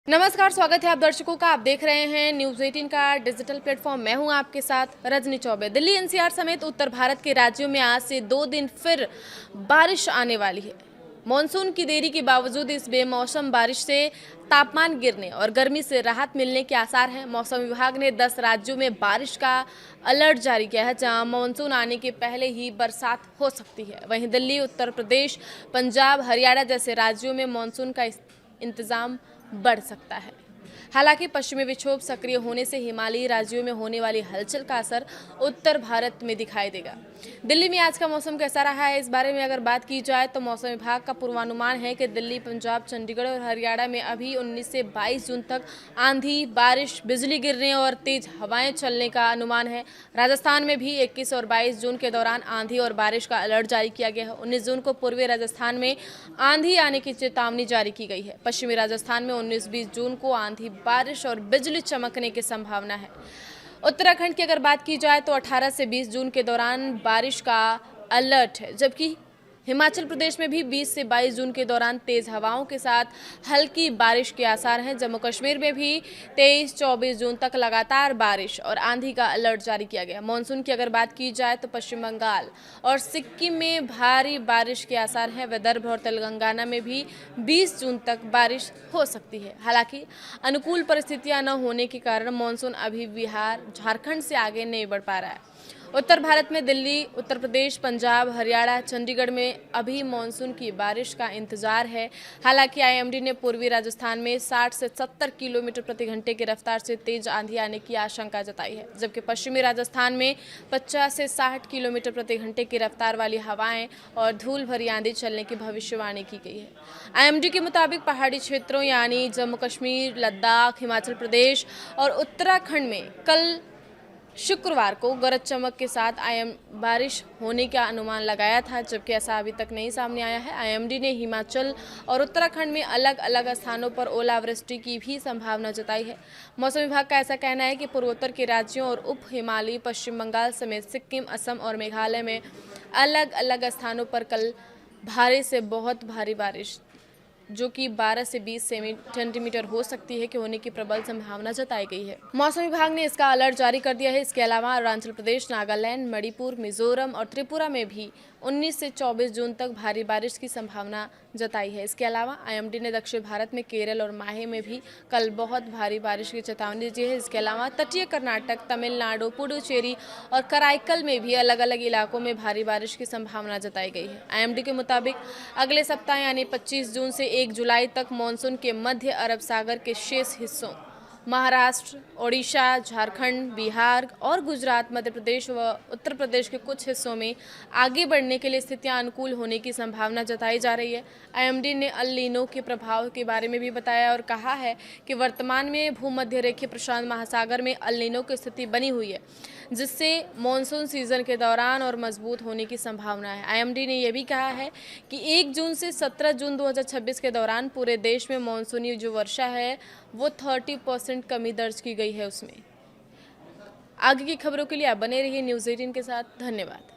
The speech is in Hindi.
नमस्कार, स्वागत है आप दर्शकों का। आप देख रहे हैं न्यूज़ 18 का डिजिटल प्लेटफॉर्म। मैं हूं आपके साथ रजनी चौबे। दिल्ली एनसीआर समेत उत्तर भारत के राज्यों में आज से 2 दिन फिर बारिश आने वाली है। मॉनसून की देरी के बावजूद इस बेमौसम बारिश से तापमान गिरने और गर्मी से राहत मिलने के आसार हैं। मौसम विभाग ने 10 राज्यों में बारिश का अलर्ट जारी किया है, जहां मानसून आने के पहले ही बरसात हो सकती है। वहीं दिल्ली, उत्तर प्रदेश, पंजाब, हरियाणा जैसे राज्यों में मानसून का इंतजाम बढ़ सकता है। हालांकि पश्चिमी विक्षोभ सक्रिय होने से हिमालयी राज्यों में होने वाली हलचल का असर उत्तर भारत में दिखाई देगा। दिल्ली में आज का मौसम कैसा रहा है, इस बारे में अगर बात की जाए तो मौसम विभाग का पूर्वानुमान है कि दिल्ली, पंजाब, चंडीगढ़ और हरियाणा में अभी 19 से 22 जून तक आंधी, बारिश, बिजली गिरने और तेज हवाएं चलने का अनुमान है। राजस्थान में भी 21 और 22 जून के दौरान आंधी और बारिश का अलर्ट जारी किया गया है। 19 जून को पूर्वी राजस्थान में आंधी आने की चेतावनी जारी की गई है। पश्चिमी राजस्थान में 19-20 जून को आंधी, बारिश और बिजली चमकने की संभावना है। उत्तराखंड की अगर बात की जाए तो 18 से 20 जून के दौरान बारिश का अलर्ट है, जबकि हिमाचल प्रदेश में भी 20 से 22 जून के दौरान तेज हवाओं के साथ हल्की बारिश के आसार हैं। जम्मू कश्मीर में भी 23-24 जून तक लगातार बारिश और आंधी का अलर्ट जारी किया गया। मानसून की अगर बात की जाए तो पश्चिम बंगाल और सिक्किम में भारी बारिश के आसार हैं। विदर्भ और तेलंगाना में भी 20 जून तक बारिश हो सकती है। हालांकि अनुकूल परिस्थितियां न होने के कारण मानसून अभी बिहार, झारखंड से आगे नहीं बढ़ पा रहा है। उत्तर भारत में दिल्ली, उत्तर प्रदेश, पंजाब, हरियाणा, चंडीगढ़ में अभी मानसून की बारिश का इंतजार है। हालांकि आईएमडी ने पूर्वी राजस्थान में 60 से 70 किलोमीटर प्रति घंटे की रफ्तार से तेज आंधी आने की आशंका जताई है, जबकि पश्चिमी राजस्थान में 50 से 60 किलोमीटर प्रति घंटे की रफ्तार वाली हवाएं और धूल भरी आंधी चलने की भविष्यवाणी की गई है। आईएमडी के मुताबिक पहाड़ी क्षेत्रों यानी जम्मू कश्मीर, लद्दाख, हिमाचल प्रदेश और उत्तराखंड में कल शुक्रवार को गरज चमक के साथ बारिश होने का अनुमान लगाया था, जबकि ऐसा अभी तक नहीं सामने आया है। आईएमडी ने हिमाचल और उत्तराखंड में अलग अलग स्थानों पर ओलावृष्टि की भी संभावना जताई है। मौसम विभाग का ऐसा कहना है कि पूर्वोत्तर के राज्यों और उप हिमालयी पश्चिम बंगाल समेत सिक्किम, असम और मेघालय में अलग अलग स्थानों पर कल भारी से बहुत भारी बारिश, जो कि 12 से 20 सेंटीमीटर हो सकती है कि होने की प्रबल संभावना जताई गई है। मौसम विभाग ने इसका अलर्ट जारी कर दिया है। इसके अलावा अरुणाचल प्रदेश, नागालैंड, मणिपुर, मिजोरम और त्रिपुरा में भी 19 से 24 जून तक भारी बारिश की संभावना जताई है। इसके अलावा आईएमडी ने दक्षिण भारत में केरल और माहे में भी कल बहुत भारी बारिश की चेतावनी दी है। इसके अलावा तटीय कर्नाटक, तमिलनाडु, पुडुचेरी और कराईकल में भी अलग अलग इलाकों में भारी बारिश की संभावना जताई गई है। आईएमडी के मुताबिक अगले सप्ताह यानी 25 जून से 1 जुलाई तक मानसून के मध्य अरब सागर के शेष हिस्सों महाराष्ट्र, ओडिशा, झारखंड, बिहार और गुजरात, मध्य प्रदेश व उत्तर प्रदेश के कुछ हिस्सों में आगे बढ़ने के लिए स्थितियां अनुकूल होने की संभावना जताई जा रही है। आईएमडी ने अल नीनो के प्रभाव के बारे में भी बताया और कहा है कि वर्तमान में भूमध्य रेखीय प्रशांत महासागर में अल नीनो की स्थिति बनी हुई है, जिससे मानसून सीजन के दौरान और मजबूत होने की संभावना है। आईएमडी ने यह भी कहा है कि 1 जून से 17 जून 2026 के दौरान पूरे देश में मानसूनी जो वर्षा है वो 30% कमी दर्ज की गई है उसमें। आगे की खबरों के लिए आप बने रहिए न्यूज़ 18 के साथ। धन्यवाद।